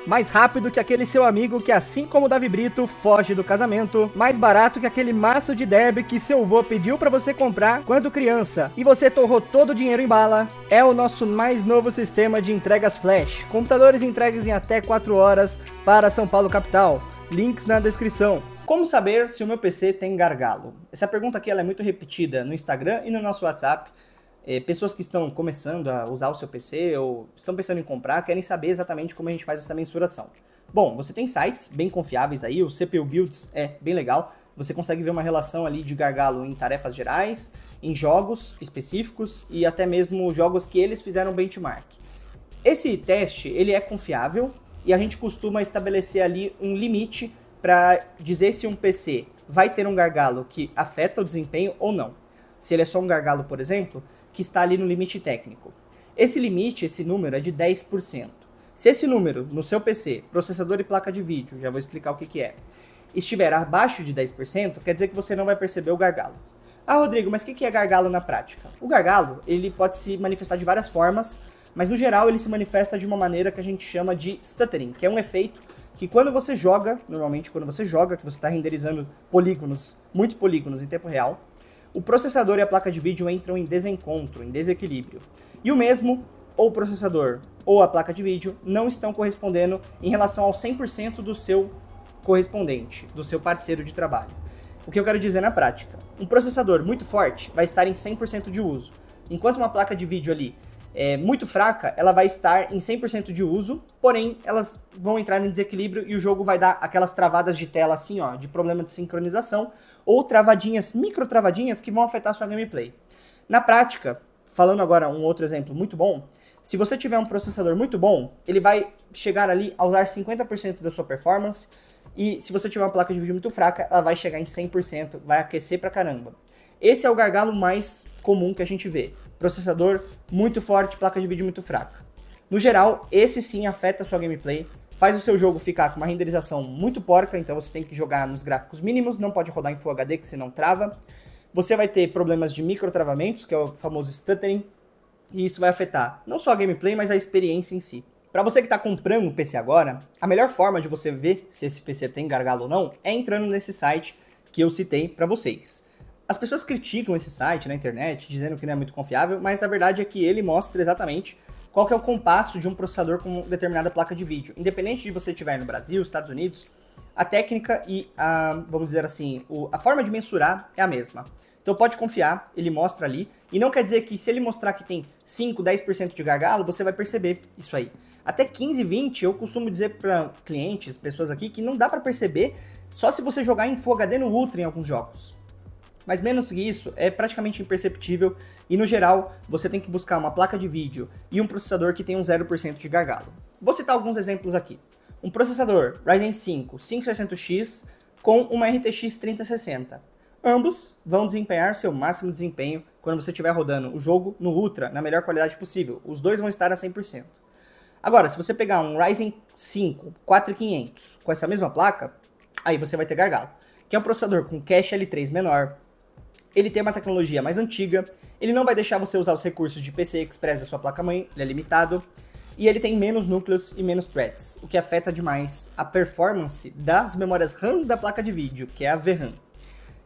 mais rápido que aquele seu amigo que, assim como o Davi Brito, foge do casamento, mais barato que aquele maço de derby que seu avô pediu pra você comprar quando criança e você torrou todo o dinheiro em bala, é o nosso mais novo sistema de entregas flash. Computadores entregues em até 4 horas para São Paulo capital. Links na descrição. Como saber se o meu PC tem gargalo? Essa pergunta aqui ela é muito repetida no Instagram e no nosso WhatsApp. Pessoas que estão começando a usar o seu PC ou estão pensando em comprar, querem saber exatamente como a gente faz essa mensuração. Bom, você tem sites bem confiáveis aí, o CPU Builds é bem legal, você consegue ver uma relação ali de gargalo em tarefas gerais, em jogos específicos e até mesmo jogos que eles fizeram benchmark. Esse teste, ele é confiável e a gente costuma estabelecer ali um limite para dizer se um PC vai ter um gargalo que afeta o desempenho ou não. Se ele é só um gargalo, por exemplo, que está ali no limite técnico. Esse limite, esse número é de 10%. Se esse número no seu PC, processador e placa de vídeo, já vou explicar o que é, estiver abaixo de 10%, quer dizer que você não vai perceber o gargalo. Ah, Rodrigo, mas o que é gargalo na prática? O gargalo, ele pode se manifestar de várias formas, mas no geral ele se manifesta de uma maneira que a gente chama de stuttering, que é um efeito que quando você joga, normalmente quando você joga, que você está renderizando polígonos, muitos polígonos em tempo real, o processador e a placa de vídeo entram em desencontro, em desequilíbrio. E o mesmo, ou o processador ou a placa de vídeo, não estão correspondendo em relação ao 100% do seu correspondente, do seu parceiro de trabalho. O que eu quero dizer na prática? Um processador muito forte vai estar em 100% de uso, enquanto uma placa de vídeo ali é muito fraca, ela vai estar em 100% de uso, porém elas vão entrar em desequilíbrio e o jogo vai dar aquelas travadas de tela assim, ó, de problema de sincronização, ou travadinhas, micro travadinhas que vão afetar a sua gameplay. Na prática, falando agora um outro exemplo muito bom, se você tiver um processador muito bom, ele vai chegar ali a usar 50% da sua performance, e se você tiver uma placa de vídeo muito fraca, ela vai chegar em 100%, vai aquecer pra caramba. Esse é o gargalo mais comum que a gente vê. Processador muito forte, placa de vídeo muito fraca. No geral, esse sim afeta a sua gameplay, faz o seu jogo ficar com uma renderização muito porca, então você tem que jogar nos gráficos mínimos, não pode rodar em Full HD que senão trava. Você vai ter problemas de microtravamentos, que é o famoso stuttering, e isso vai afetar não só a gameplay, mas a experiência em si. Para você que está comprando um PC agora, a melhor forma de você ver se esse PC tem gargalo ou não é entrando nesse site que eu citei para vocês. As pessoas criticam esse site na internet, dizendo que não é muito confiável, mas a verdade é que ele mostra exatamente qual que é o compasso de um processador com determinada placa de vídeo. Independente de você estiver no Brasil, Estados Unidos, a técnica e vamos dizer assim, a forma de mensurar é a mesma. Então pode confiar, ele mostra ali, e não quer dizer que se ele mostrar que tem 5, 10% de gargalo, você vai perceber isso aí. Até 15, 20, eu costumo dizer para clientes, pessoas aqui, que não dá para perceber só se você jogar em Full HD no Ultra em alguns jogos. Mas menos que isso, é praticamente imperceptível e no geral você tem que buscar uma placa de vídeo e um processador que tenha um 0% de gargalo. Vou citar alguns exemplos aqui. Um processador Ryzen 5 5600X com uma RTX 3060. Ambos vão desempenhar seu máximo desempenho quando você estiver rodando o jogo no Ultra, na melhor qualidade possível. Os dois vão estar a 100%. Agora, se você pegar um Ryzen 5 4500 com essa mesma placa, aí você vai ter gargalo. Que é um processador com cache L3 menor, ele tem uma tecnologia mais antiga, ele não vai deixar você usar os recursos de PCI Express da sua placa-mãe, ele é limitado, e ele tem menos núcleos e menos threads, o que afeta demais a performance das memórias RAM da placa de vídeo, que é a VRAM.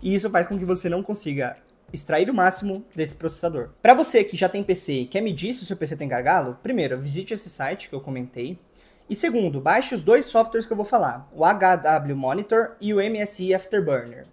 E isso faz com que você não consiga extrair o máximo desse processador. Para você que já tem PC e quer medir se o seu PC tem gargalo, primeiro, visite esse site que eu comentei, e segundo, baixe os dois softwares que eu vou falar, o HW Monitor e o MSI Afterburner.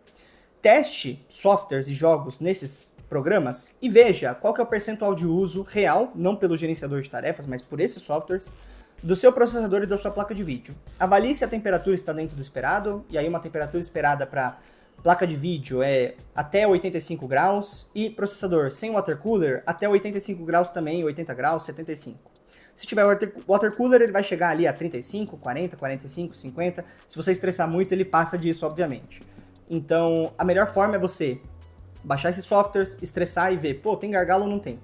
Teste softwares e jogos nesses programas e veja qual que é o percentual de uso real, não pelo gerenciador de tarefas, mas por esses softwares, do seu processador e da sua placa de vídeo. Avalie se a temperatura está dentro do esperado, e aí uma temperatura esperada para placa de vídeo é até 85 graus, e processador sem water cooler até 85 graus também, 80 graus, 75. Se tiver water cooler, ele vai chegar ali a 35, 40, 45, 50. Se você estressar muito, ele passa disso, obviamente. Então, a melhor forma é você baixar esses softwares, estressar e ver, pô, tem gargalo ou não tem?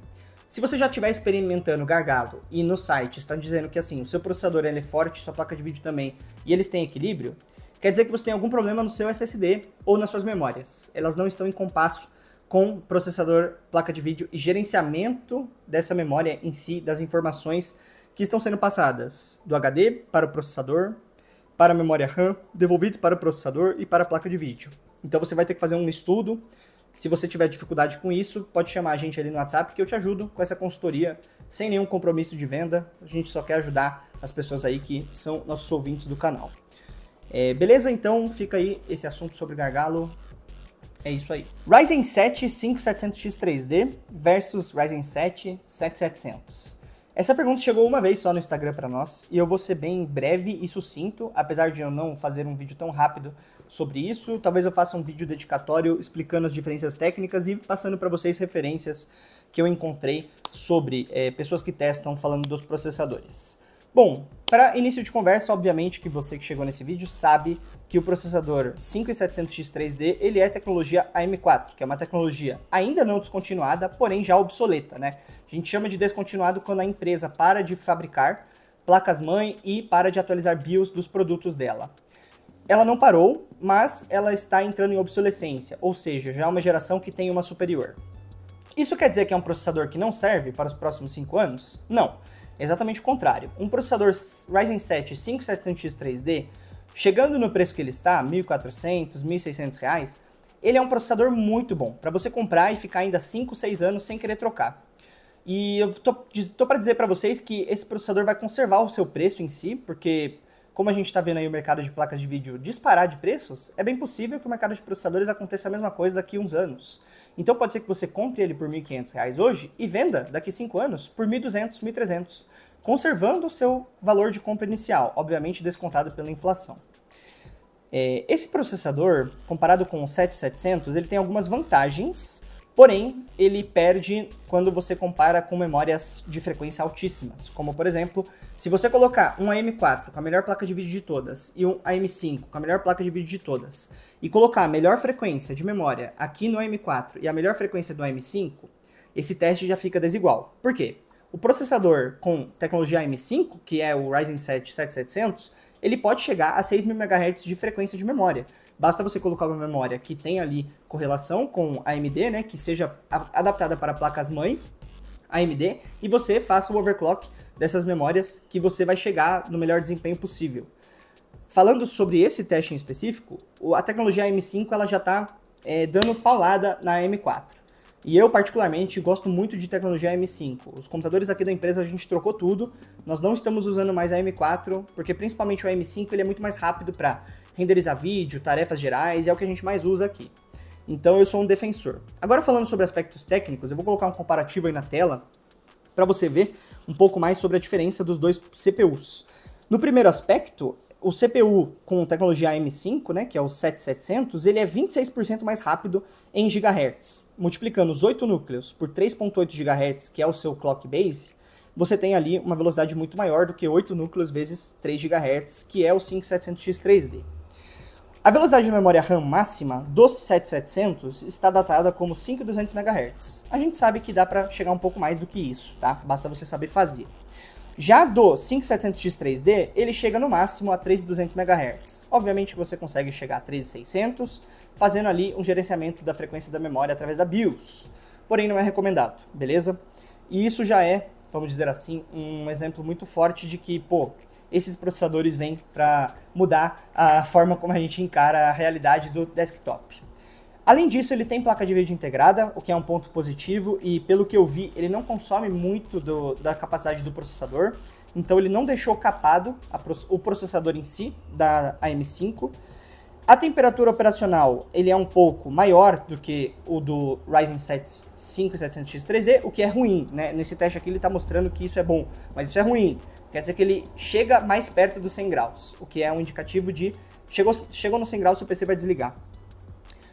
Se você já estiver experimentando gargalo e no site está dizendo que assim, o seu processador ele é forte, sua placa de vídeo também, e eles têm equilíbrio, quer dizer que você tem algum problema no seu SSD ou nas suas memórias. Elas não estão em compasso com processador, placa de vídeo e gerenciamento dessa memória em si, das informações que estão sendo passadas do HD para o processador, para a memória RAM, devolvidos para o processador e para a placa de vídeo. Então você vai ter que fazer um estudo. Se você tiver dificuldade com isso, pode chamar a gente ali no WhatsApp que eu te ajudo com essa consultoria, sem nenhum compromisso de venda. A gente só quer ajudar as pessoas aí que são nossos ouvintes do canal. Beleza? Então fica aí esse assunto sobre gargalo. É isso aí. Ryzen 7 5700X 3D versus Ryzen 7 7700. Essa pergunta chegou uma vez só no Instagram para nós e eu vou ser bem breve e sucinto, apesar de eu não fazer um vídeo tão rápido sobre isso. Talvez eu faça um vídeo dedicatório explicando as diferenças técnicas e passando para vocês referências que eu encontrei sobre pessoas que testam falando dos processadores. Bom, para início de conversa, obviamente que você que chegou nesse vídeo sabe que o processador 5700X 3D ele é tecnologia AM4, que é uma tecnologia ainda não descontinuada, porém já obsoleta, né? A gente chama de descontinuado quando a empresa para de fabricar placas-mãe e para de atualizar BIOS dos produtos dela. Ela não parou, mas ela está entrando em obsolescência, ou seja, já é uma geração que tem uma superior. Isso quer dizer que é um processador que não serve para os próximos 5 anos? Não, exatamente o contrário. Um processador Ryzen 7 5700X 3D, chegando no preço que ele está, R$ 1.400, R$ 1.600, ele é um processador muito bom, para você comprar e ficar ainda 5, 6 anos sem querer trocar. E eu tô para dizer para vocês que esse processador vai conservar o seu preço em si, porque como a gente está vendo aí o mercado de placas de vídeo disparar de preços, é bem possível que o mercado de processadores aconteça a mesma coisa daqui a uns anos. Então pode ser que você compre ele por R$ 1.500 hoje e venda daqui a 5 anos por R$ 1.200, R$ 1.300, conservando o seu valor de compra inicial, obviamente descontado pela inflação. Esse processador, comparado com o 7700, ele tem algumas vantagens, porém ele perde quando você compara com memórias de frequência altíssimas, como por exemplo, se você colocar um AM4 com a melhor placa de vídeo de todas e um AM5 com a melhor placa de vídeo de todas e colocar a melhor frequência de memória aqui no AM4 e a melhor frequência do AM5, esse teste já fica desigual. Por quê? O processador com tecnologia AM5, que é o Ryzen 7 7700, ele pode chegar a 6.000 MHz de frequência de memória. Basta você colocar uma memória que tenha ali correlação com a AMD, né, que seja adaptada para placas-mãe AMD, e você faça o overclock dessas memórias que você vai chegar no melhor desempenho possível. Falando sobre esse teste em específico, a tecnologia AM5 ela já está dando paulada na AM4. E eu, particularmente, gosto muito de tecnologia AM5. Os computadores aqui da empresa a gente trocou tudo, nós não estamos usando mais a AM4, porque principalmente o AM5 ele é muito mais rápido para renderizar vídeo, tarefas gerais, e é o que a gente mais usa aqui. Então eu sou um defensor. Agora falando sobre aspectos técnicos, eu vou colocar um comparativo aí na tela, para você ver um pouco mais sobre a diferença dos dois CPUs. No primeiro aspecto, o CPU com tecnologia AM5, né, que é o 7700, ele é 26% mais rápido em gigahertz. Multiplicando os 8 núcleos por 3.8 GHz, que é o seu clock base, você tem ali uma velocidade muito maior do que 8 núcleos vezes 3 GHz, que é o 5700X 3D. A velocidade de memória RAM máxima dos 7700 está datada como 5.200 MHz. A gente sabe que dá para chegar um pouco mais do que isso, tá? Basta você saber fazer. Já do 5700X 3D, ele chega no máximo a 3.200 MHz. Obviamente você consegue chegar a 3.600, fazendo ali um gerenciamento da frequência da memória através da BIOS. Porém não é recomendado, beleza? E isso já é, vamos dizer assim, um exemplo muito forte de que, esses processadores vêm para mudar a forma como a gente encara a realidade do desktop. Além disso, ele tem placa de vídeo integrada, o que é um ponto positivo, e pelo que eu vi, ele não consome muito da capacidade do processador, então ele não deixou capado o processador em si, da AM5. A temperatura operacional, ele é um pouco maior do que o do Ryzen 7 5700X 3D, o que é ruim, né? Nesse teste aqui ele está mostrando que isso é bom, mas isso é ruim. Quer dizer que ele chega mais perto dos 100 graus, o que é um indicativo de chegou no 100 graus, seu PC vai desligar.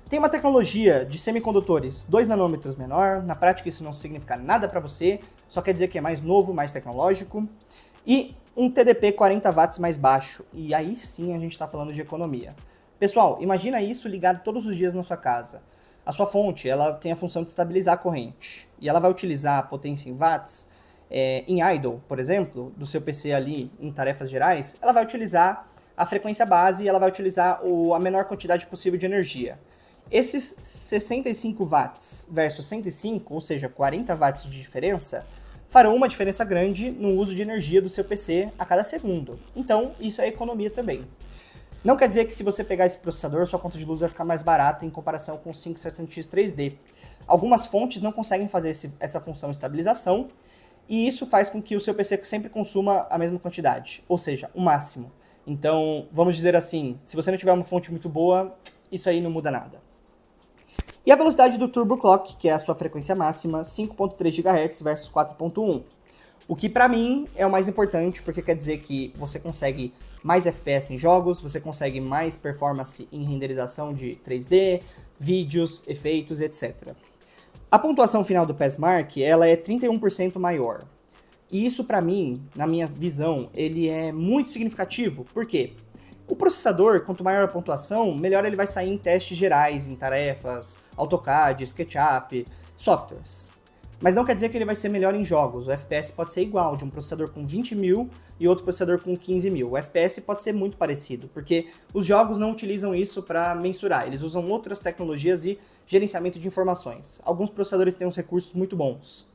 Tem uma tecnologia de semicondutores 2 nanômetros menor, na prática isso não significa nada para você, só quer dizer que é mais novo, mais tecnológico, e um TDP 40 watts mais baixo, e aí sim a gente está falando de economia. Pessoal, imagina isso ligado todos os dias na sua casa. A sua fonte ela tem a função de estabilizar a corrente, e ela vai utilizar a potência em watts, em idle, por exemplo, do seu PC ali em tarefas gerais, ela vai utilizar a frequência base e ela vai utilizar a menor quantidade possível de energia. Esses 65 watts versus 105, ou seja, 40 watts de diferença, farão uma diferença grande no uso de energia do seu PC a cada segundo. Então, isso é economia também. Não quer dizer que se você pegar esse processador, sua conta de luz vai ficar mais barata em comparação com o 5700X 3D. Algumas fontes não conseguem fazer essa função de estabilização, e isso faz com que o seu PC sempre consuma a mesma quantidade, ou seja, o máximo. Então, vamos dizer assim, se você não tiver uma fonte muito boa, isso aí não muda nada. E a velocidade do Turbo Clock, que é a sua frequência máxima, 5.3 GHz versus 4.1. O que pra mim é o mais importante, porque quer dizer que você consegue mais FPS em jogos, você consegue mais performance em renderização de 3D, vídeos, efeitos, etc. A pontuação final do PSMark, ela é 31% maior. E isso pra mim, na minha visão, ele é muito significativo. Por quê? O processador, quanto maior a pontuação, melhor ele vai sair em testes gerais, em tarefas, AutoCAD, SketchUp, softwares. Mas não quer dizer que ele vai ser melhor em jogos. O FPS pode ser igual, de um processador com 20 mil e outro processador com 15 mil. O FPS pode ser muito parecido, porque os jogos não utilizam isso para mensurar. Eles usam outras tecnologias e gerenciamento de informações. Alguns processadores têm uns recursos muito bons.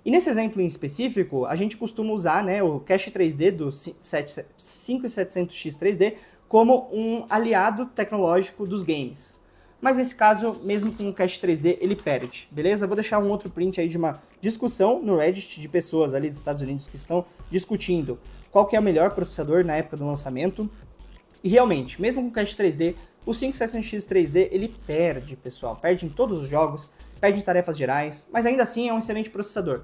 E nesse exemplo em específico, a gente costuma usar, né, o cache 3D do 5700X 3D como um aliado tecnológico dos games. Mas nesse caso, mesmo com o cache 3D, ele perde, beleza? Vou deixar um outro print aí de uma discussão no Reddit de pessoas ali dos Estados Unidos que estão discutindo qual que é o melhor processador na época do lançamento. E realmente, mesmo com o cache 3D, o 5700X 3D ele perde, pessoal. Perde em todos os jogos, perde em tarefas gerais, mas ainda assim é um excelente processador.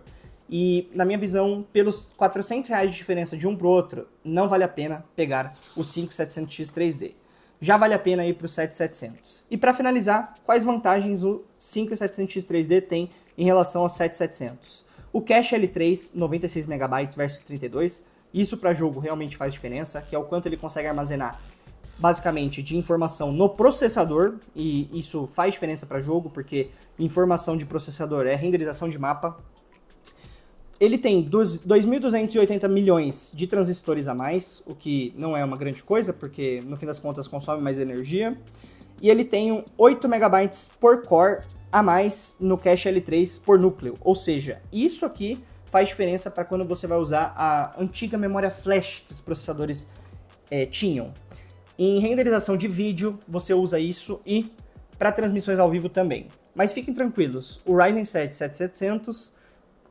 E, na minha visão, pelos R$400 de diferença de um pro outro, não vale a pena pegar o 5700X 3D. Já vale a pena ir para o 7700. E para finalizar, quais vantagens o 5700X 3D tem em relação ao 7700? O cache L3, 96 MB versus 32, isso para jogo realmente faz diferença, que é o quanto ele consegue armazenar basicamente de informação no processador, e isso faz diferença para jogo, porque informação de processador é renderização de mapa. Ele tem 2.280 milhões de transistores a mais, o que não é uma grande coisa, porque no fim das contas consome mais energia. E ele tem 8 MB por core a mais no cache L3 por núcleo. Ou seja, isso aqui faz diferença para quando você vai usar a antiga memória flash que os processadores tinham. Em renderização de vídeo, você usa isso e para transmissões ao vivo também. Mas fiquem tranquilos, o Ryzen 7 7700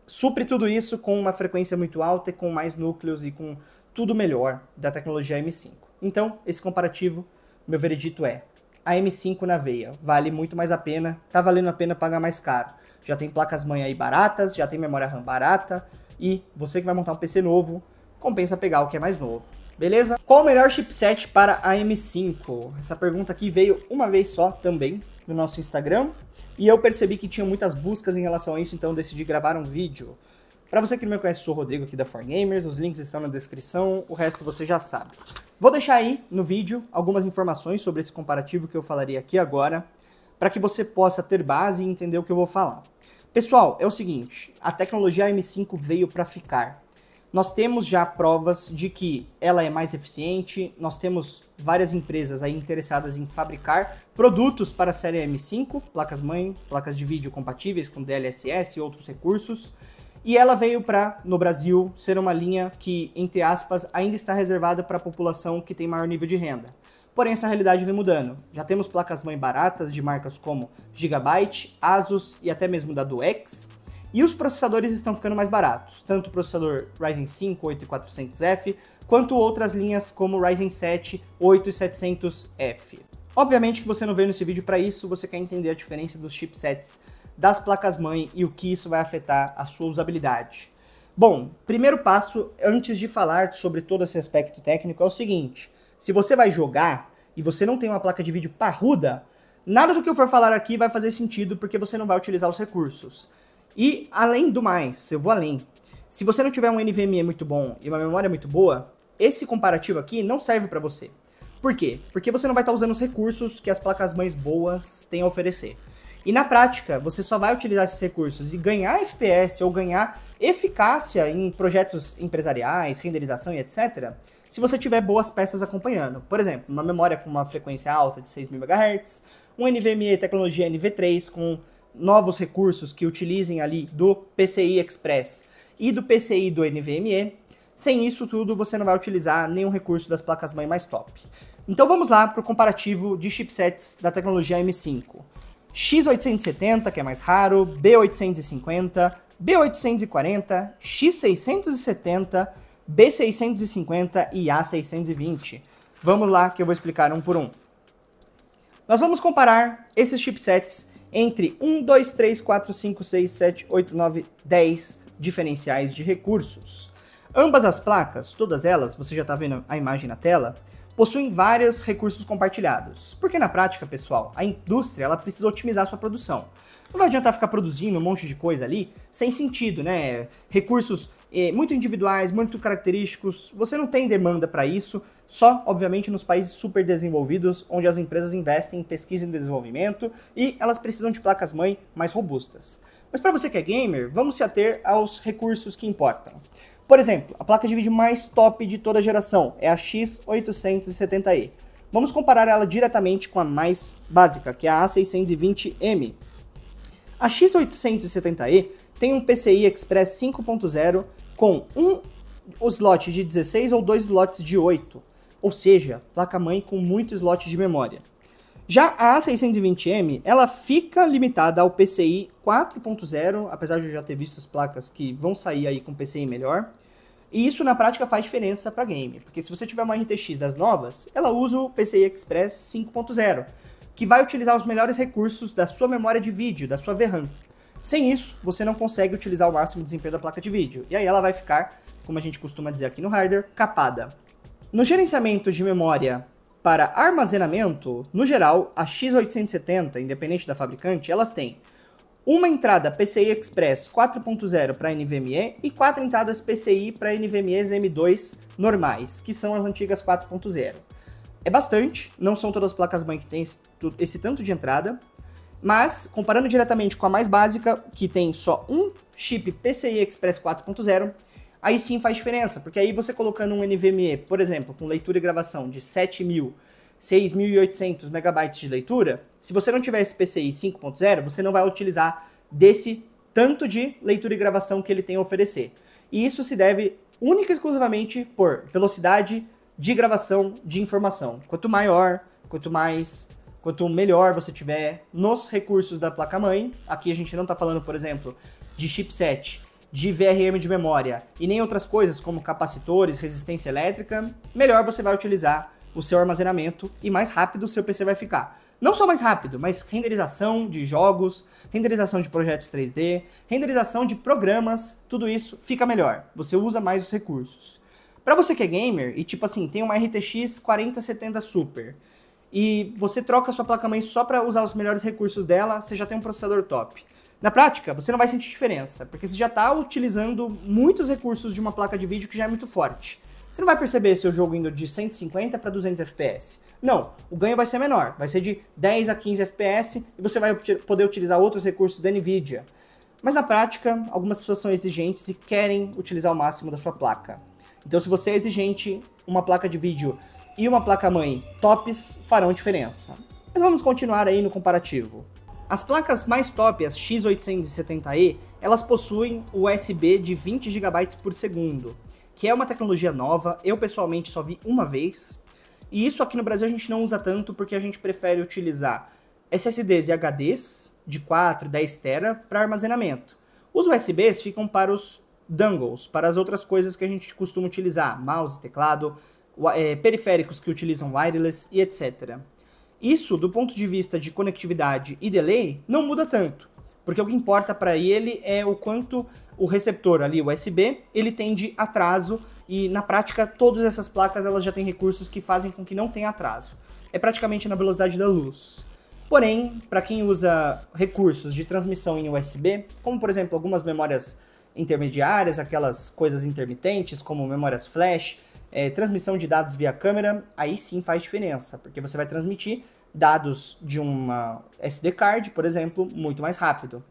supre tudo isso com uma frequência muito alta e com mais núcleos e com tudo melhor da tecnologia M5. Então, esse comparativo, meu veredito é a M5 na veia. Vale muito mais a pena, tá valendo a pena pagar mais caro. Já tem placas-mãe aí baratas, já tem memória RAM barata e você que vai montar um PC novo, compensa pegar o que é mais novo. Beleza? Qual o melhor chipset para a M5? Essa pergunta aqui veio uma vez só também no nosso Instagram. E eu percebi que tinha muitas buscas em relação a isso, então decidi gravar um vídeo. Para você que não me conhece, eu sou o Rodrigo aqui da 4Gamers, os links estão na descrição, o resto você já sabe. Vou deixar aí no vídeo algumas informações sobre esse comparativo que eu falaria aqui agora, para que você possa ter base e entender o que eu vou falar. Pessoal, é o seguinte, a tecnologia M5 veio para ficar. Nós temos já provas de que ela é mais eficiente, nós temos várias empresas aí interessadas em fabricar produtos para a série M5, placas-mãe, placas de vídeo compatíveis com DLSS e outros recursos, e ela veio para, no Brasil, ser uma linha que, entre aspas, ainda está reservada para a população que tem maior nível de renda. Porém, essa realidade vem mudando. Já temos placas-mãe baratas de marcas como Gigabyte, Asus e até mesmo da Duex, e os processadores estão ficando mais baratos, tanto o processador Ryzen 5 8400F, quanto outras linhas como o Ryzen 7 8700F. Obviamente que você não veio nesse vídeo para isso, você quer entender a diferença dos chipsets das placas-mãe e o que isso vai afetar a sua usabilidade. Bom, primeiro passo, antes de falar sobre todo esse aspecto técnico, é o seguinte: se você vai jogar e você não tem uma placa de vídeo parruda, nada do que eu for falar aqui vai fazer sentido porque você não vai utilizar os recursos. E, além do mais, eu vou além. Se você não tiver um NVMe muito bom e uma memória muito boa, esse comparativo aqui não serve para você. Por quê? Porque você não vai estar usando os recursos que as placas-mães boas têm a oferecer. E na prática, você só vai utilizar esses recursos e ganhar FPS ou ganhar eficácia em projetos empresariais, renderização e etc., se você tiver boas peças acompanhando. Por exemplo, uma memória com uma frequência alta de 6.000 MHz, um NVMe tecnologia NV3 com novos recursos que utilizem ali do PCI Express e do PCI do NVMe. Sem isso tudo, você não vai utilizar nenhum recurso das placas-mãe mais top. Então vamos lá para o comparativo de chipsets da tecnologia M5. X870, que é mais raro, B850, B840, X670, B650 e A620. Vamos lá que eu vou explicar um por um. Nós vamos comparar esses chipsets entre 1, 2, 3, 4, 5, 6, 7, 8, 9, 10 diferenciais de recursos. Ambas as placas, todas elas, você já está vendo a imagem na tela, possuem vários recursos compartilhados. Porque na prática, pessoal, a indústria ela precisa otimizar a sua produção. Não vai adiantar ficar produzindo um monte de coisa ali sem sentido, né? Recursos muito individuais, muito característicos, você não tem demanda para isso, só, obviamente, nos países super desenvolvidos, onde as empresas investem em pesquisa e desenvolvimento e elas precisam de placas-mãe mais robustas. Mas para você que é gamer, vamos se ater aos recursos que importam. Por exemplo, a placa de vídeo mais top de toda a geração é a X870E. Vamos comparar ela diretamente com a mais básica, que é a A620M. A X870E tem um PCI Express 5.0 com um slot de 16 ou 2 slots de 8, ou seja, placa-mãe com muito slot de memória. Já a A620M, ela fica limitada ao PCI 4.0, apesar de eu já ter visto as placas que vão sair aí com PCI melhor. E isso na prática faz diferença para game, porque se você tiver uma RTX das novas, ela usa o PCI Express 5.0, que vai utilizar os melhores recursos da sua memória de vídeo, da sua VRAM. Sem isso, você não consegue utilizar o máximo desempenho da placa de vídeo, e aí ela vai ficar, como a gente costuma dizer aqui no hardware, capada. No gerenciamento de memória para armazenamento, no geral, a X870, independente da fabricante, elas têm uma entrada PCI Express 4.0 para NVMe e 4 entradas PCI para NVMe's M2 normais, que são as antigas 4.0. É bastante, não são todas as placas-mãe que têm esse tanto de entrada, mas comparando diretamente com a mais básica, que tem só um chip PCI Express 4.0, aí sim faz diferença, porque aí você colocando um NVMe, por exemplo, com leitura e gravação de 7.000, 6.800 megabytes de leitura, se você não tiver esse PCI 5.0, você não vai utilizar desse tanto de leitura e gravação que ele tem a oferecer. E isso se deve única e exclusivamente por velocidade de gravação de informação. Quanto maior, quanto melhor você tiver nos recursos da placa-mãe, aqui a gente não está falando, por exemplo, de chipset, de VRM de memória e nem outras coisas como capacitores, resistência elétrica, melhor você vai utilizar o seu armazenamento e mais rápido o seu PC vai ficar. Não só mais rápido, mas renderização de jogos, renderização de projetos 3D, renderização de programas, tudo isso fica melhor. Você usa mais os recursos. Para você que é gamer e tipo assim, tem uma RTX 4070 Super e você troca a sua placa-mãe só para usar os melhores recursos dela, você já tem um processador top. Na prática, você não vai sentir diferença, porque você já está utilizando muitos recursos de uma placa de vídeo que já é muito forte. Você não vai perceber seu jogo indo de 150 para 200 FPS. Não, o ganho vai ser menor, vai ser de 10 a 15 FPS e você vai poder utilizar outros recursos da NVIDIA. Mas na prática, algumas pessoas são exigentes e querem utilizar o máximo da sua placa. Então se você é exigente, uma placa de vídeo e uma placa-mãe tops farão diferença. Mas vamos continuar aí no comparativo. As placas mais top, as X870E, elas possuem USB de 20 GB por segundo, que é uma tecnologia nova, eu pessoalmente só vi uma vez, e isso aqui no Brasil a gente não usa tanto porque a gente prefere utilizar SSDs e HDs de 4, 10 TB para armazenamento. Os USBs ficam para os dongles, para as outras coisas que a gente costuma utilizar, mouse, teclado, periféricos que utilizam wireless e etc. Isso, do ponto de vista de conectividade e delay, não muda tanto, porque o que importa para ele é o quanto o receptor ali, o USB, ele tem de atraso, e na prática todas essas placas elas já têm recursos que fazem com que não tenha atraso. É praticamente na velocidade da luz. Porém, para quem usa recursos de transmissão em USB, como por exemplo algumas memórias intermediárias, aquelas coisas intermitentes, como memórias flash, transmissão de dados via câmera, aí sim faz diferença, porque você vai transmitir dados de uma SD card, por exemplo, muito mais rápido.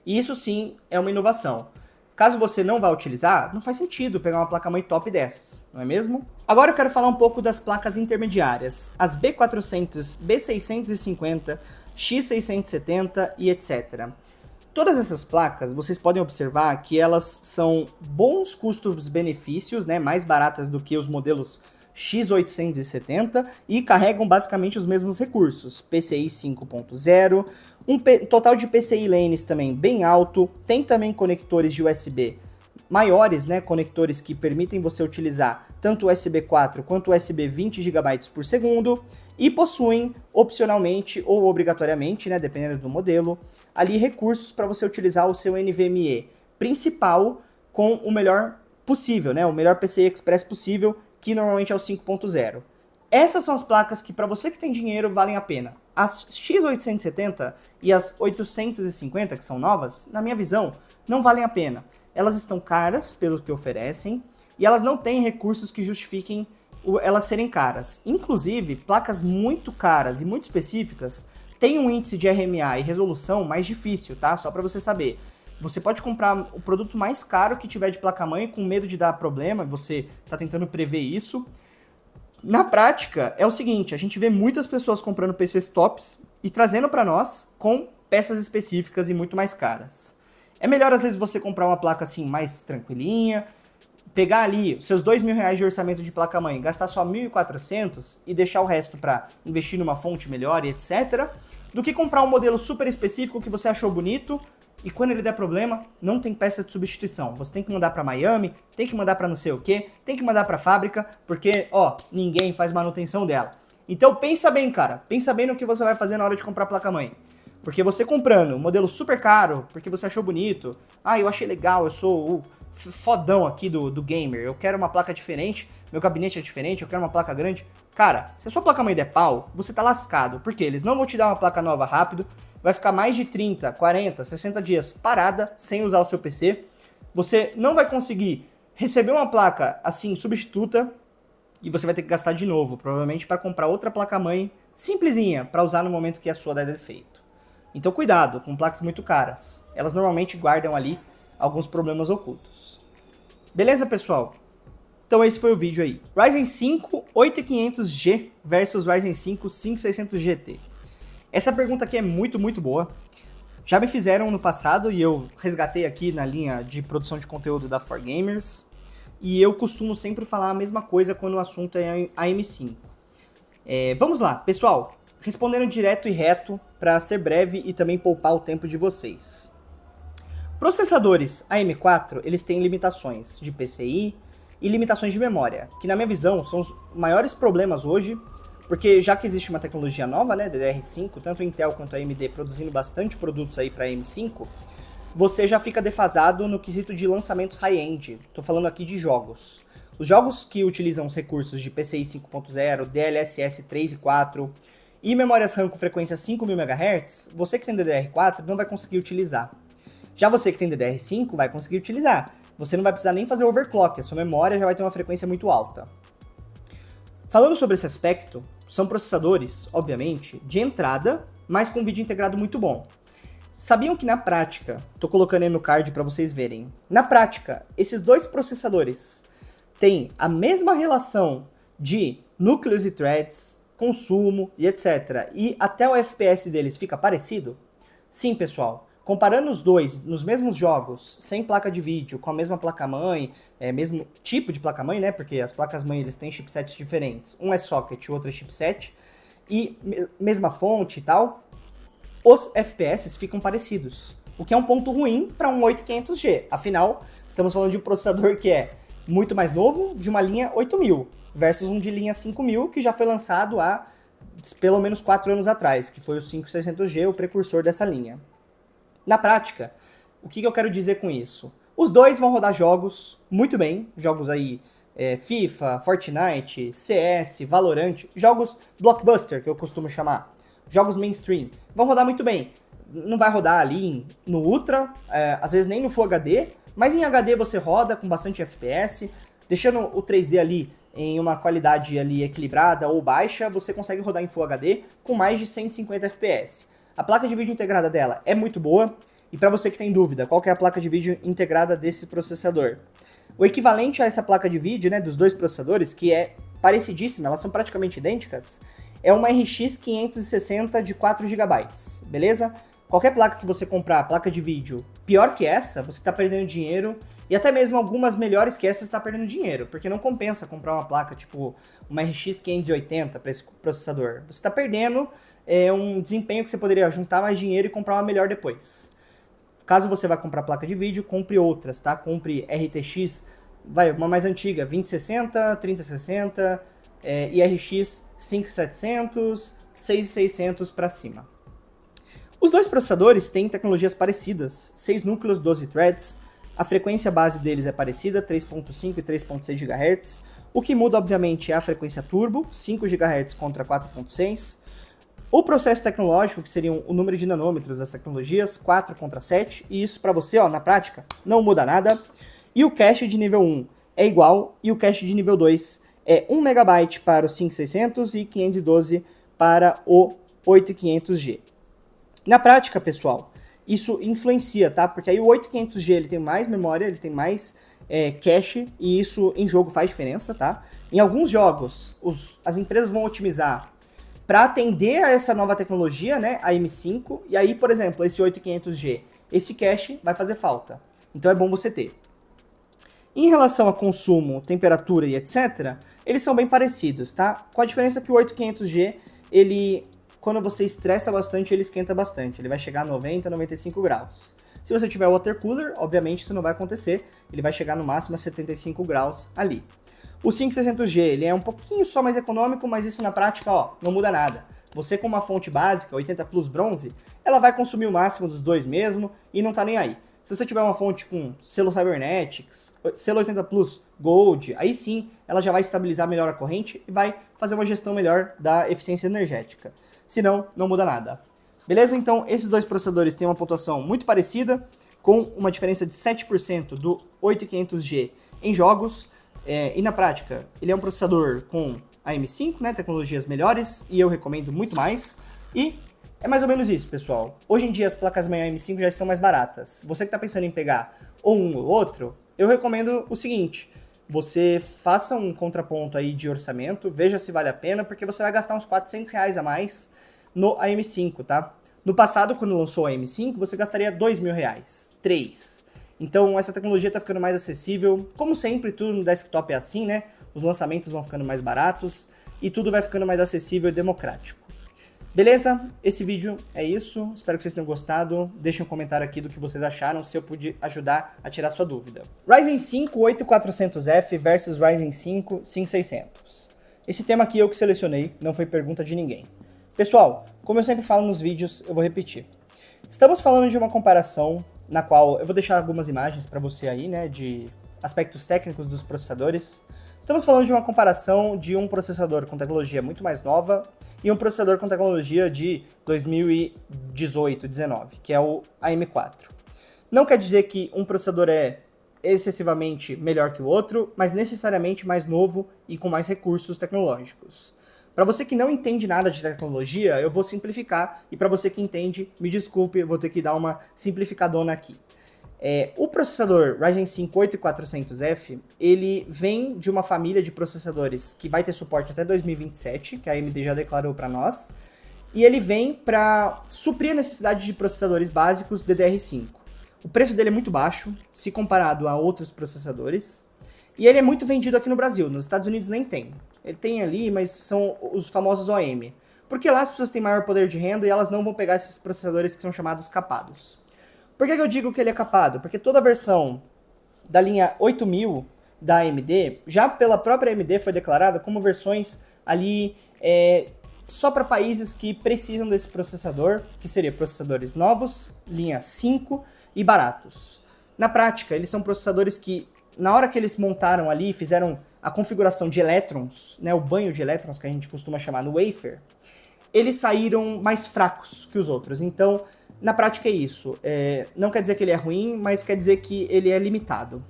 E isso sim é uma inovação. Caso você não vá utilizar, não faz sentido pegar uma placa-mãe top dessas, não é mesmo? Agora eu quero falar um pouco das placas intermediárias, as B400, B650, X670 e etc. Todas essas placas, vocês podem observar que elas são bons custos-benefícios, né, mais baratas do que os modelos X870 e carregam basicamente os mesmos recursos, PCI 5.0, total de PCI lanes também bem alto, tem também conectores de USB maiores, né, conectores que permitem você utilizar tanto USB 4 quanto USB 20 GB por segundo, e possuem opcionalmente ou obrigatoriamente, né, dependendo do modelo, ali recursos para você utilizar o seu NVMe principal com o melhor possível, né, o melhor PCI Express possível, que normalmente é o 5.0. Essas são as placas que, para você que tem dinheiro, valem a pena. As X870 e as 850, que são novas, na minha visão, não valem a pena. Elas estão caras pelo que oferecem e elas não têm recursos que justifiquem elas serem caras. Inclusive, placas muito caras e muito específicas têm um índice de RMA e resolução mais difícil, tá? Só para você saber. Você pode comprar o produto mais caro que tiver de placa-mãe com medo de dar problema, você está tentando prever isso. Na prática, é o seguinte, a gente vê muitas pessoas comprando PCs tops e trazendo para nós com peças específicas e muito mais caras. É melhor, às vezes, você comprar uma placa assim mais tranquilinha, pegar ali os seus R$2.000 de orçamento de placa-mãe, gastar só 1.400 e deixar o resto para investir numa fonte melhor e etc., do que comprar um modelo super específico que você achou bonito e quando ele der problema, não tem peça de substituição. Você tem que mandar para Miami, tem que mandar para não sei o que, tem que mandar para fábrica, porque, ó, ninguém faz manutenção dela. Então pensa bem, cara, pensa bem no que você vai fazer na hora de comprar placa-mãe. Porque você comprando um modelo super caro, porque você achou bonito, eu achei legal, eu sou o fodão aqui do gamer, eu quero uma placa diferente, meu gabinete é diferente, eu quero uma placa grande. Cara, se a sua placa-mãe der pau, você tá lascado, porque eles não vão te dar uma placa nova rápido, vai ficar mais de 30, 40, 60 dias parada, sem usar o seu PC, você não vai conseguir receber uma placa assim, substituta, e você vai ter que gastar de novo, provavelmente para comprar outra placa-mãe simplesinha, para usar no momento que a sua der defeito. Então cuidado com placas muito caras, elas normalmente guardam ali alguns problemas ocultos. Beleza, pessoal? Então esse foi o vídeo aí. Ryzen 5 8500G versus Ryzen 5 5600 GT. Essa pergunta aqui é muito, muito boa. Já me fizeram no passado e eu resgatei aqui na linha de produção de conteúdo da 4Gamers. E eu costumo sempre falar a mesma coisa quando o assunto é a M5. Vamos lá, pessoal. Respondendo direto e reto para ser breve e também poupar o tempo de vocês. Processadores AM4, eles têm limitações de PCI e limitações de memória, que na minha visão são os maiores problemas hoje, porque já que existe uma tecnologia nova, né, DDR5, tanto a Intel quanto a AMD produzindo bastante produtos aí para AM5, você já fica defasado no quesito de lançamentos high-end. Tô falando aqui de jogos. Os jogos que utilizam os recursos de PCI 5.0, DLSS 3 e 4 e memórias RAM com frequência 5.000 MHz, você que tem DDR4 não vai conseguir utilizar. Já você que tem DDR5 vai conseguir utilizar. Você não vai precisar nem fazer overclock, a sua memória já vai ter uma frequência muito alta. Falando sobre esse aspecto, são processadores, obviamente, de entrada, mas com vídeo integrado muito bom. Sabiam que na prática, tô colocando aí no card para vocês verem, na prática, esses dois processadores têm a mesma relação de núcleos e threads, consumo e etc. E até o FPS deles fica parecido? Sim, pessoal. Comparando os dois nos mesmos jogos, sem placa de vídeo, com a mesma placa-mãe, mesmo tipo de placa-mãe, né? Porque as placas-mãe eles têm chipsets diferentes. Um é socket, o outro é chipset. E mesma fonte e tal. Os FPS ficam parecidos. O que é um ponto ruim para um 8500G. Afinal, estamos falando de um processador que é muito mais novo, de uma linha 8000, versus um de linha 5000, que já foi lançado há pelo menos 4 anos atrás, que foi o 5600G, o precursor dessa linha. Na prática, o que eu quero dizer com isso? Os dois vão rodar jogos muito bem, jogos aí FIFA, Fortnite, CS, Valorant, jogos blockbuster, que eu costumo chamar, jogos mainstream, vão rodar muito bem. Não vai rodar ali no Ultra, às vezes nem no Full HD, mas em HD você roda com bastante FPS, deixando o 3D ali em uma qualidade ali equilibrada ou baixa, você consegue rodar em Full HD com mais de 150 FPS. A placa de vídeo integrada dela é muito boa, e para você que tem dúvida, qual que é a placa de vídeo integrada desse processador? O equivalente a essa placa de vídeo, né, dos dois processadores, que é parecidíssima, elas são praticamente idênticas, é uma RX 560 de 4 GB, beleza? qualquer placa que você comprar, placa de vídeo, pior que essa, você está perdendo dinheiro. E até mesmo algumas melhores que essa você está perdendo dinheiro, porque não compensa comprar uma placa tipo uma RX 580 para esse processador. Você está perdendo um desempenho que você poderia juntar mais dinheiro e comprar uma melhor depois. Caso você vá comprar placa de vídeo, compre outras, tá? Compre RTX, uma mais antiga, 2060, 3060, e RX 5700, 6600 para cima. Os dois processadores têm tecnologias parecidas, 6 núcleos, 12 threads, a frequência base deles é parecida, 3.5 e 3.6 GHz, o que muda obviamente é a frequência turbo, 5 GHz contra 4.6, o processo tecnológico, que seriam o número de nanômetros das tecnologias, 4 contra 7, e isso para você, ó, na prática, não muda nada. E o cache de nível 1 é igual, e o cache de nível 2 é 1 MB para o 5600 e 512 para o 8500G. Na prática, pessoal, isso influencia, tá? Porque aí o 8500G ele tem mais memória, ele tem mais cache, e isso em jogo faz diferença, tá? Em alguns jogos, as empresas vão otimizar para atender a essa nova tecnologia, né, a M5, e aí, por exemplo, esse 8500G, esse cache vai fazer falta. Então é bom você ter. Em relação a consumo, temperatura e etc., eles são bem parecidos, tá? Com a diferença que o 8500G, ele, quando você estressa bastante, ele esquenta bastante. Ele vai chegar a 90, 95 graus. Se você tiver water cooler, obviamente isso não vai acontecer. Ele vai chegar no máximo a 75 graus ali. O 5600G, ele é um pouquinho só mais econômico, mas isso na prática, ó, não muda nada. Você com uma fonte básica, 80 Plus bronze, ela vai consumir o máximo dos dois mesmo e não tá nem aí. Se você tiver uma fonte com selo Cybernetics, selo 80 Plus Gold, aí sim, ela já vai estabilizar melhor a corrente e vai fazer uma gestão melhor da eficiência energética. Senão, não muda nada. Beleza? Então, esses dois processadores têm uma pontuação muito parecida, com uma diferença de 7% do 8500G em jogos. E na prática, ele é um processador com a M5, né, tecnologias melhores, e eu recomendo muito mais. E é mais ou menos isso, pessoal. Hoje em dia as placas-mãe M5 já estão mais baratas. Você que está pensando em pegar ou um ou outro, eu recomendo o seguinte: você faça um contraponto aí de orçamento, veja se vale a pena, porque você vai gastar uns R$400 a mais no AM5, tá? No passado, quando lançou a M5, você gastaria R$2.000, 3. Então essa tecnologia está ficando mais acessível. Como sempre, tudo no desktop é assim, né? Os lançamentos vão ficando mais baratos e tudo vai ficando mais acessível e democrático. Beleza? Esse vídeo é isso. Espero que vocês tenham gostado. Deixem um comentário aqui do que vocês acharam, se eu pude ajudar a tirar sua dúvida. Ryzen 5 8400F versus Ryzen 5 5600. Esse tema aqui eu que selecionei, não foi pergunta de ninguém. Pessoal, como eu sempre falo nos vídeos, eu vou repetir. Estamos falando de uma comparação na qual eu vou deixar algumas imagens para você aí, né, de aspectos técnicos dos processadores. Estamos falando de uma comparação de um processador com tecnologia muito mais nova e um processador com tecnologia de 2018, 19, que é o AM4. Não quer dizer que um processador é excessivamente melhor que o outro, mas necessariamente mais novo e com mais recursos tecnológicos. Para você que não entende nada de tecnologia, eu vou simplificar, e para você que entende, me desculpe, eu vou ter que dar uma simplificadona aqui. O processador Ryzen 5 8400F, ele vem de uma família de processadores que vai ter suporte até 2027, que a AMD já declarou para nós, e ele vem para suprir a necessidade de processadores básicos DDR5. O preço dele é muito baixo, se comparado a outros processadores, e ele é muito vendido aqui no Brasil, nos Estados Unidos nem tem. Ele tem ali, mas são os famosos OM. Porque lá as pessoas têm maior poder de renda e elas não vão pegar esses processadores que são chamados capados. Por que eu digo que ele é capado? Porque toda a versão da linha 8000 da AMD, já pela própria AMD foi declarada como versões ali só para países que precisam desse processador, que seria processadores novos, linha 5 e baratos. Na prática, eles são processadores que, na hora que eles montaram ali, fizeram a configuração de elétrons, né, o banho de elétrons que a gente costuma chamar no wafer, eles saíram mais fracos que os outros. Então, na prática é isso. Não quer dizer que ele é ruim, mas quer dizer que ele é limitado.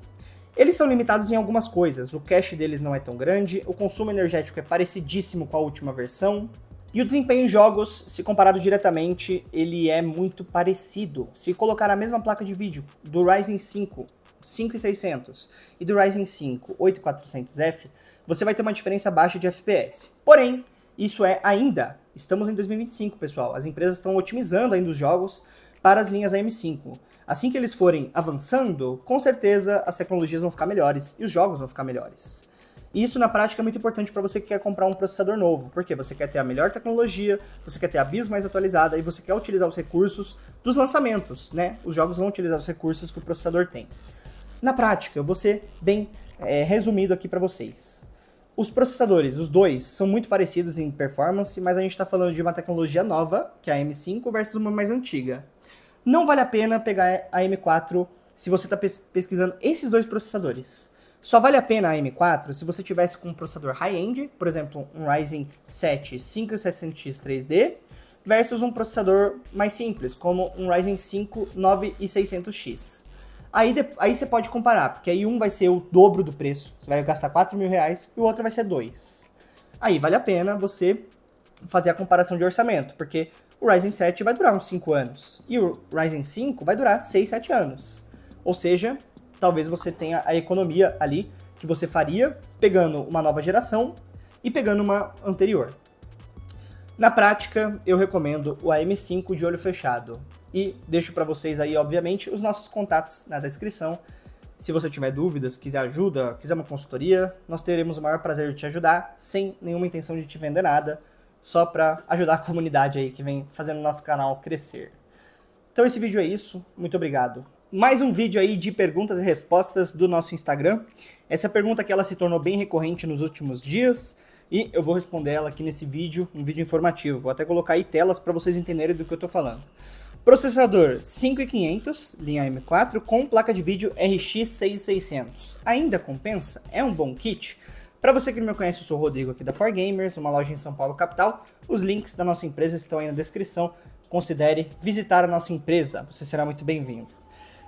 Eles são limitados em algumas coisas. O cache deles não é tão grande, o consumo energético é parecidíssimo com a última versão, e o desempenho em jogos, se comparado diretamente, ele é muito parecido. Se colocar a mesma placa de vídeo do Ryzen 5 5600 e do Ryzen 5 8400F, você vai ter uma diferença baixa de FPS. Porém, isso estamos em 2025, pessoal. As empresas estão otimizando ainda os jogos para as linhas AM5. Assim que eles forem avançando, com certeza as tecnologias vão ficar melhores e os jogos vão ficar melhores. E isso na prática é muito importante para você que quer comprar um processador novo, porque você quer ter a melhor tecnologia, você quer ter a BIOS mais atualizada e você quer utilizar os recursos dos lançamentos, né? Os jogos vão utilizar os recursos que o processador tem. Na prática, eu vou ser bem resumido aqui para vocês. Os processadores, os dois, são muito parecidos em performance, mas a gente está falando de uma tecnologia nova, que é a M5, versus uma mais antiga. Não vale a pena pegar a M4 se você está pesquisando esses dois processadores. Só vale a pena a M4 se você tivesse com um processador high-end, por exemplo, um Ryzen 7 5700X 3D, versus um processador mais simples, como um Ryzen 5 9600X. Aí você pode comparar, porque aí um vai ser o dobro do preço, você vai gastar R$4.000 e o outro vai ser 2. Aí vale a pena você fazer a comparação de orçamento, porque o Ryzen 7 vai durar uns 5 anos e o Ryzen 5 vai durar 6, 7 anos. Ou seja, talvez você tenha a economia ali que você faria pegando uma nova geração e pegando uma anterior. Na prática, eu recomendo o AM5 de olho fechado. E deixo para vocês aí, obviamente, os nossos contatos na descrição. Se você tiver dúvidas, quiser ajuda, quiser uma consultoria, nós teremos o maior prazer de te ajudar, sem nenhuma intenção de te vender nada, só para ajudar a comunidade aí que vem fazendo o nosso canal crescer. Então esse vídeo é isso, muito obrigado. Mais um vídeo aí de perguntas e respostas do nosso Instagram. Essa pergunta aqui ela se tornou bem recorrente nos últimos dias e eu vou responder ela aqui nesse vídeo, um vídeo informativo. Vou até colocar aí telas para vocês entenderem do que eu estou falando. Processador 5500, linha M4, com placa de vídeo RX 6600. Ainda compensa? É um bom kit? Para você que não me conhece, eu sou o Rodrigo aqui da 4Gamers, uma loja em São Paulo, capital. Os links da nossa empresa estão aí na descrição. Considere visitar a nossa empresa, você será muito bem-vindo.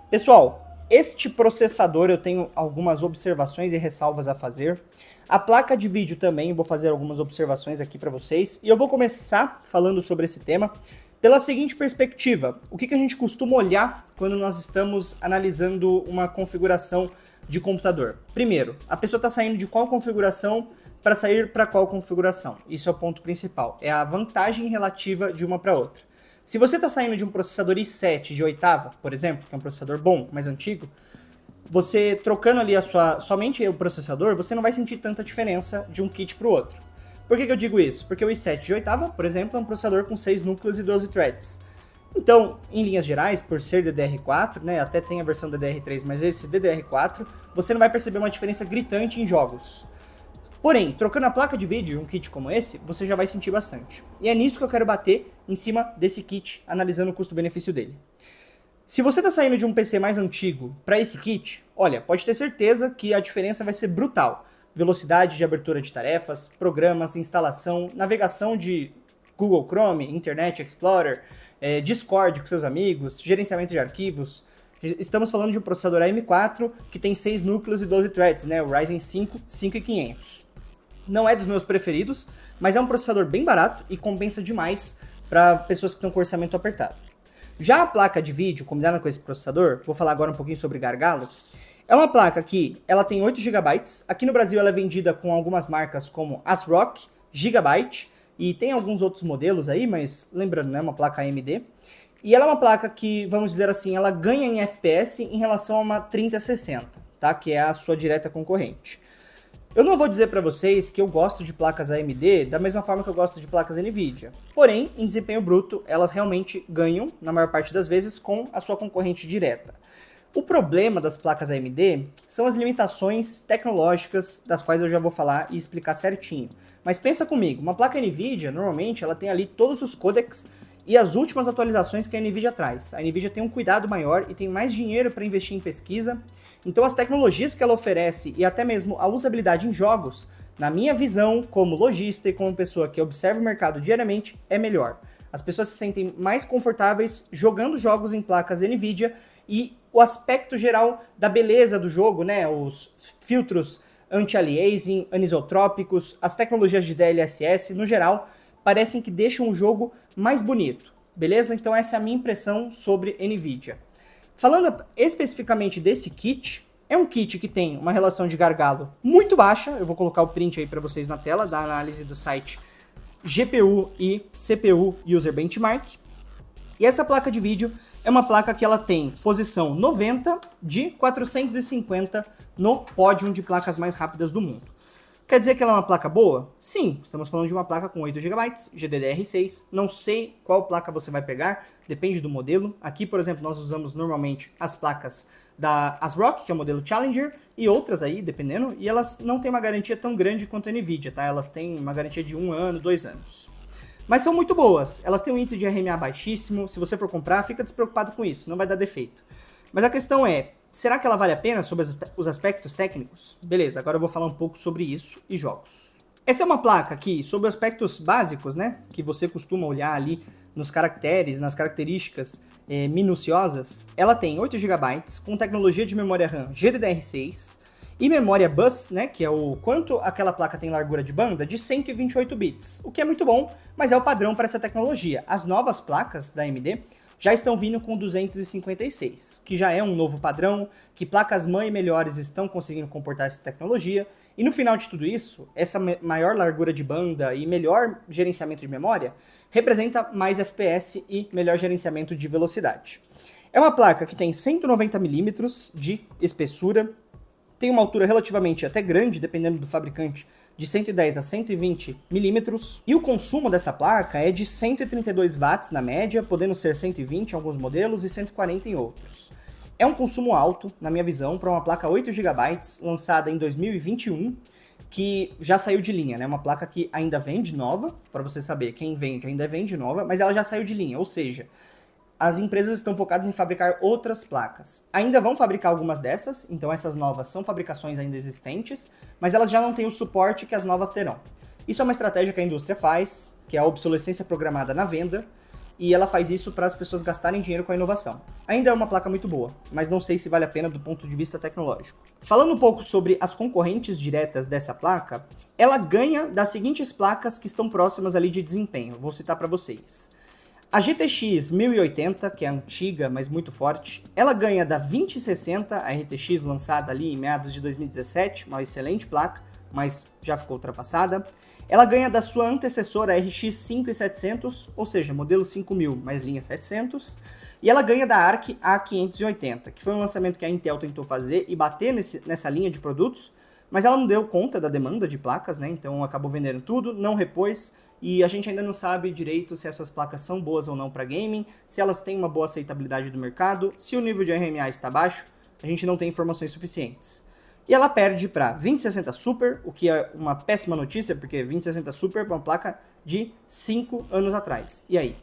Pessoal, este processador eu tenho algumas observações e ressalvas a fazer. A placa de vídeo também, vou fazer algumas observações aqui para vocês. E eu vou começar falando sobre esse tema pela seguinte perspectiva: o que a gente costuma olhar quando nós estamos analisando uma configuração de computador? Primeiro, a pessoa está saindo de qual configuração para sair para qual configuração? Isso é o ponto principal, é a vantagem relativa de uma para outra. Se você está saindo de um processador i7 de oitava, por exemplo, que é um processador bom, mais antigo, você trocando ali somente o processador, você não vai sentir tanta diferença de um kit para o outro. Por que eu digo isso? Porque o i7 de oitava, por exemplo, é um processador com 6 núcleos e 12 threads. Então, em linhas gerais, por ser DDR4, né, até tem a versão DDR3, mas esse DDR4, você não vai perceber uma diferença gritante em jogos. Porém, trocando a placa de vídeo de um kit como esse, você já vai sentir bastante. E é nisso que eu quero bater em cima desse kit, analisando o custo-benefício dele. Se você está saindo de um PC mais antigo para esse kit, olha, pode ter certeza que a diferença vai ser brutal. Velocidade de abertura de tarefas, programas, instalação, navegação de Google Chrome, Internet Explorer, Discord com seus amigos, gerenciamento de arquivos. Estamos falando de um processador AM4 que tem 6 núcleos e 12 threads, né? O Ryzen 5 5500. Não é dos meus preferidos, mas é um processador bem barato e compensa demais para pessoas que estão com orçamento apertado. Já a placa de vídeo, combinada com esse processador, vou falar agora um pouquinho sobre gargalo. É uma placa que ela tem 8 GB, aqui no Brasil ela é vendida com algumas marcas como ASRock, Gigabyte, e tem alguns outros modelos aí, mas lembrando, né, uma placa AMD. E ela é uma placa que, vamos dizer assim, ela ganha em FPS em relação a uma 3060, tá? Que é a sua direta concorrente. Eu não vou dizer para vocês que eu gosto de placas AMD da mesma forma que eu gosto de placas NVIDIA. Porém, em desempenho bruto, elas realmente ganham, na maior parte das vezes, com a sua concorrente direta. O problema das placas AMD são as limitações tecnológicas, das quais eu já vou falar e explicar certinho. Mas pensa comigo, uma placa NVIDIA, normalmente, ela tem ali todos os codecs e as últimas atualizações que a NVIDIA traz. A NVIDIA tem um cuidado maior e tem mais dinheiro para investir em pesquisa. Então as tecnologias que ela oferece e até mesmo a usabilidade em jogos, na minha visão, como lojista e como pessoa que observa o mercado diariamente, é melhor. As pessoas se sentem mais confortáveis jogando jogos em placas NVIDIA e o aspecto geral da beleza do jogo, né? Os filtros anti-aliasing, anisotrópicos, as tecnologias de DLSS, no geral, parecem que deixam o jogo mais bonito, beleza? Então essa é a minha impressão sobre NVIDIA. Falando especificamente desse kit, é um kit que tem uma relação de gargalo muito baixa, eu vou colocar o print aí para vocês na tela, da análise do site GPU e CPU User Benchmark. E essa placa de vídeo é uma placa que ela tem posição 90 de 450 no pódio de placas mais rápidas do mundo. Quer dizer que ela é uma placa boa? Sim, estamos falando de uma placa com 8 GB, GDDR6. Não sei qual placa você vai pegar, depende do modelo. Aqui, por exemplo, nós usamos normalmente as placas da ASRock, que é o modelo Challenger, e outras aí, dependendo, e elas não têm uma garantia tão grande quanto a NVIDIA, tá? Elas têm uma garantia de 1 ano, 2 anos. Mas são muito boas, elas têm um índice de RMA baixíssimo, se você for comprar, fica despreocupado com isso, não vai dar defeito. Mas a questão é, será que ela vale a pena sobre os aspectos técnicos? Beleza, agora eu vou falar um pouco sobre isso e jogos. Essa é uma placa que, sobre aspectos básicos, né, que você costuma olhar ali nos caracteres, nas características minuciosas, ela tem 8 GB com tecnologia de memória RAM GDDR6 e memória bus, né, que é o quanto aquela placa tem largura de banda, de 128 bits, o que é muito bom, mas é o padrão para essa tecnologia. As novas placas da AMD já estão vindo com 256, que já é um novo padrão, que placas-mãe melhores estão conseguindo comportar essa tecnologia, e no final de tudo isso, essa maior largura de banda e melhor gerenciamento de memória representa mais FPS e melhor gerenciamento de velocidade. É uma placa que tem 190 mm de espessura, tem uma altura relativamente até grande, dependendo do fabricante, de 110 a 120 milímetros, e o consumo dessa placa é de 132 watts na média, podendo ser 120 em alguns modelos e 140 em outros. É um consumo alto, na minha visão, para uma placa 8 GB lançada em 2021, que já saiu de linha, né? Uma placa que ainda vende nova, para você saber, quem vende ainda vende nova, mas ela já saiu de linha, ou seja, as empresas estão focadas em fabricar outras placas. Ainda vão fabricar algumas dessas, então essas novas são fabricações ainda existentes, mas elas já não têm o suporte que as novas terão. Isso é uma estratégia que a indústria faz, que é a obsolescência programada na venda, e ela faz isso para as pessoas gastarem dinheiro com a inovação. Ainda é uma placa muito boa, mas não sei se vale a pena do ponto de vista tecnológico. Falando um pouco sobre as concorrentes diretas dessa placa, ela ganha das seguintes placas que estão próximas ali de desempenho, vou citar para vocês. A GTX 1080, que é antiga, mas muito forte, ela ganha da 2060, a RTX lançada ali em meados de 2017, uma excelente placa, mas já ficou ultrapassada. Ela ganha da sua antecessora RX 5700, ou seja, modelo 5000 mais linha 700. E ela ganha da Arc A580, que foi um lançamento que a Intel tentou fazer e bater nessa linha de produtos, mas ela não deu conta da demanda de placas, né? Então acabou vendendo tudo, não repôs. E a gente ainda não sabe direito se essas placas são boas ou não para gaming, se elas têm uma boa aceitabilidade do mercado, se o nível de RMA está baixo, a gente não tem informações suficientes. E ela perde para 2060 Super, o que é uma péssima notícia, porque 2060 Super é uma placa de 5 anos atrás. E aí?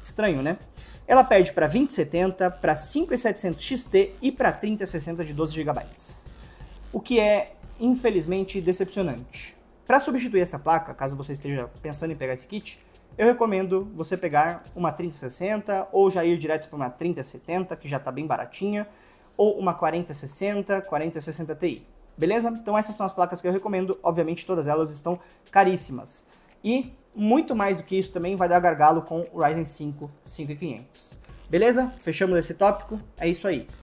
Estranho, né? Ela perde para 2070, para 5700 XT e para 3060 de 12 GB. O que é, infelizmente, decepcionante. Para substituir essa placa, caso você esteja pensando em pegar esse kit, eu recomendo você pegar uma 3060 ou já ir direto para uma 3070, que já está bem baratinha, ou uma 4060, 4060 Ti. Beleza? Então essas são as placas que eu recomendo, obviamente todas elas estão caríssimas. E muito mais do que isso também vai dar gargalo com o Ryzen 5 5500. Beleza? Fechamos esse tópico, é isso aí.